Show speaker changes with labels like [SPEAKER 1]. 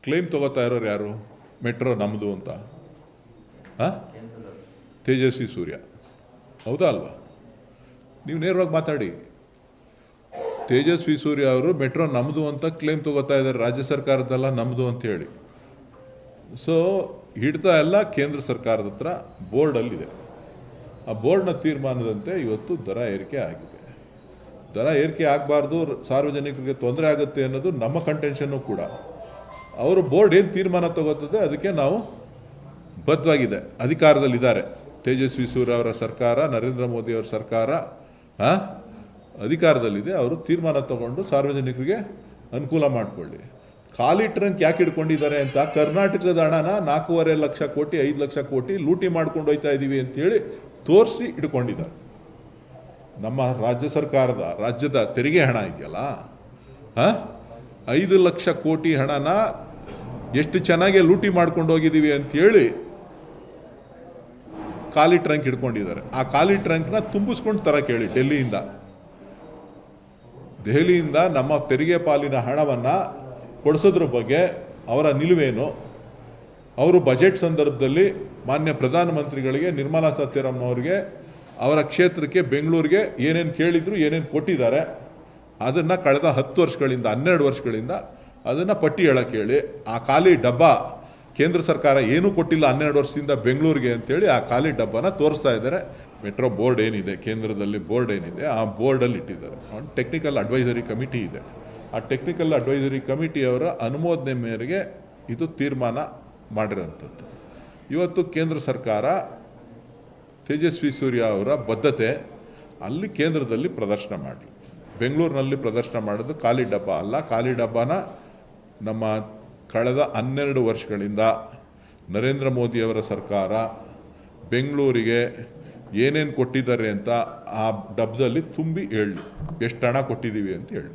[SPEAKER 1] Claim ತಗೋತಾ ಇರೋರು ಯಾರು? ಮೆಟ್ರೋ ನಮ್ಮದು ಅಂತ ತೇಜಸ್ವಿ ಸೂರ್ಯ, ಹೌದಾ ಅಲ್ವಾ? ನೀವು ನೇರವಾಗಿ ಮಾತಾಡಿ. ತೇಜಸ್ವಿ ಸೂರ್ಯ ಅವರು ಮೆಟ್ರೋ ನಮ್ಮದು ಅಂತ ಕ್ಲೇಮ್ ತಗೋತಾ ಇದ್ದಾರೆ, ರಾಜ್ಯ ಸರ್ಕಾರದಲ್ಲ ನಮ್ಮದು ಅಂತ ಹೇಳಿ. ಸೊ ಹಿಡ್ತಾ ಎಲ್ಲ ಕೇಂದ್ರ ಸರ್ಕಾರದ ಹತ್ರ ಬೋರ್ಡಲ್ಲಿದೆ. ಆ ಬೋರ್ಡ್ನ ತೀರ್ಮಾನದಂತೆ ಇವತ್ತು ದರ ಏರಿಕೆ ಆಗಿದೆ. ದರ ಏರಿಕೆ ಆಗಬಾರ್ದು, ಸಾರ್ವಜನಿಕರಿಗೆ ತೊಂದರೆ ಆಗುತ್ತೆ ಅನ್ನೋದು ನಮ್ಮ ಕಂಟೆನ್ಷನ್ನು ಕೂಡ. ಅವರು ಬೋರ್ಡ್ ಏನು ತೀರ್ಮಾನ ತಗೋತದೆ ಅದಕ್ಕೆ ನಾವು ಬದ್ಧವಾಗಿದೆ. ಅಧಿಕಾರದಲ್ಲಿದ್ದಾರೆ ತೇಜಸ್ವಿ ಸೂರ್ಯ ಅವರ ಸರ್ಕಾರ, ನರೇಂದ್ರ ಮೋದಿ ಅವರ ಸರ್ಕಾರ ಅಧಿಕಾರದಲ್ಲಿದೆ. ಅವರು ತೀರ್ಮಾನ ತಗೊಂಡು ಸಾರ್ವಜನಿಕರಿಗೆ ಅನುಕೂಲ ಮಾಡಿಕೊಳ್ಳಿ. ಖಾಲಿ ಟ್ರಂಕ್ ಯಾಕೆ ಇಟ್ಕೊಂಡಿದ್ದಾರೆ ಅಂತ, ಕರ್ನಾಟಕದ ಹಣನ 4.5 ಲಕ್ಷ ಕೋಟಿ 5 ಲಕ್ಷ ಕೋಟಿ ಲೂಟಿ ಮಾಡ್ಕೊಂಡು ಹೋಯ್ತಾ ಇದ್ದೀವಿ ಅಂತೇಳಿ ತೋರಿಸಿ ಇಟ್ಕೊಂಡಿದ್ದಾರೆ. ನಮ್ಮ ರಾಜ್ಯದ ತೆರಿಗೆ ಹಣ ಇದೆಯಲ್ಲ, 5 ಲಕ್ಷ ಕೋಟಿ ಹಣನ ಎಷ್ಟು ಚೆನ್ನಾಗಿ ಲೂಟಿ ಮಾಡ್ಕೊಂಡು ಹೋಗಿದ್ದೀವಿ ಅಂತೇಳಿ ಖಾಲಿ ಟ್ರಂಕ್ ಇಟ್ಕೊಂಡಿದ್ದಾರೆ. ಆ ಖಾಲಿ ಟ್ರಂಕ್ನ ತುಂಬಿಸ್ಕೊಂಡು ತರ ಕೇಳಿ ದೆಹಲಿಯಿಂದ ನಮ್ಮ ತೆರಿಗೆ ಪಾಲಿನ ಹಣವನ್ನು ಕೊಡಿಸೋದ್ರ ಬಗ್ಗೆ ಅವರ ನಿಲುವೇನು? ಅವರು ಬಜೆಟ್ ಸಂದರ್ಭದಲ್ಲಿ ಮಾನ್ಯ ಪ್ರಧಾನಮಂತ್ರಿಗಳಿಗೆ, ನಿರ್ಮಲಾ ಸೀತಾರಾಮನ್ ಅವರಿಗೆ, ಅವರ ಕ್ಷೇತ್ರಕ್ಕೆ ಬೆಂಗಳೂರಿಗೆ ಏನೇನು ಕೇಳಿದ್ರು, ಏನೇನು ಕೊಟ್ಟಿದ್ದಾರೆ ಅದನ್ನು ಕಳೆದ 10 ವರ್ಷಗಳಿಂದ 12 ವರ್ಷಗಳಿಂದ ಅದನ್ನು ಪಟ್ಟಿ ಹೇಳಕ್ಕೆ ಹೇಳಿ. ಆ ಖಾಲಿ ಡಬ್ಬ ಕೇಂದ್ರ ಸರ್ಕಾರ ಏನೂ ಕೊಟ್ಟಿಲ್ಲ 12 ವರ್ಷದಿಂದ ಬೆಂಗಳೂರಿಗೆ ಅಂತೇಳಿ ಆ ಖಾಲಿ ಡಬ್ಬನ ತೋರಿಸ್ತಾ ಇದ್ದಾರೆ. ಮೆಟ್ರೋ ಬೋರ್ಡ್ ಏನಿದೆ, ಕೇಂದ್ರದಲ್ಲಿ ಬೋರ್ಡ್ ಏನಿದೆ, ಆ ಬೋರ್ಡಲ್ಲಿ ಇಟ್ಟಿದ್ದಾರೆ. ಒಂದು ಟೆಕ್ನಿಕಲ್ ಅಡ್ವೈಸರಿ ಕಮಿಟಿ ಇದೆ. ಆ ಟೆಕ್ನಿಕಲ್ ಅಡ್ವೈಸರಿ ಕಮಿಟಿಯವರ ಅನುಮೋದನೆ ಮೇರೆಗೆ ಇದು ತೀರ್ಮಾನ ಮಾಡಿರೋಂಥದ್ದು. ಇವತ್ತು ಕೇಂದ್ರ ಸರ್ಕಾರ ತೇಜಸ್ವಿ ಸೂರ್ಯ ಅವರ ಬದ್ಧತೆ ಅಲ್ಲಿ ಕೇಂದ್ರದಲ್ಲಿ ಪ್ರದರ್ಶನ ಮಾಡಲಿ. ಬೆಂಗಳೂರಿನಲ್ಲಿ ಪ್ರದರ್ಶನ ಮಾಡೋದು ಖಾಲಿ ಡಬ್ಬ ಅಲ್ಲ. ಖಾಲಿ ಡಬ್ಬನ ನಮ್ಮ ಕಳೆದ 12 ವರ್ಷಗಳಿಂದ ನರೇಂದ್ರ ಮೋದಿಯವರ ಸರ್ಕಾರ ಬೆಂಗಳೂರಿಗೆ ಏನೇನು ಕೊಟ್ಟಿದ್ದಾರೆ ಅಂತ ಆ ಡಬ್ಬದಲ್ಲಿ ತುಂಬಿ ಹೇಳಿ, ಎಷ್ಟು ಹಣ ಕೊಟ್ಟಿದ್ದೀವಿ ಅಂತ ಹೇಳಿ.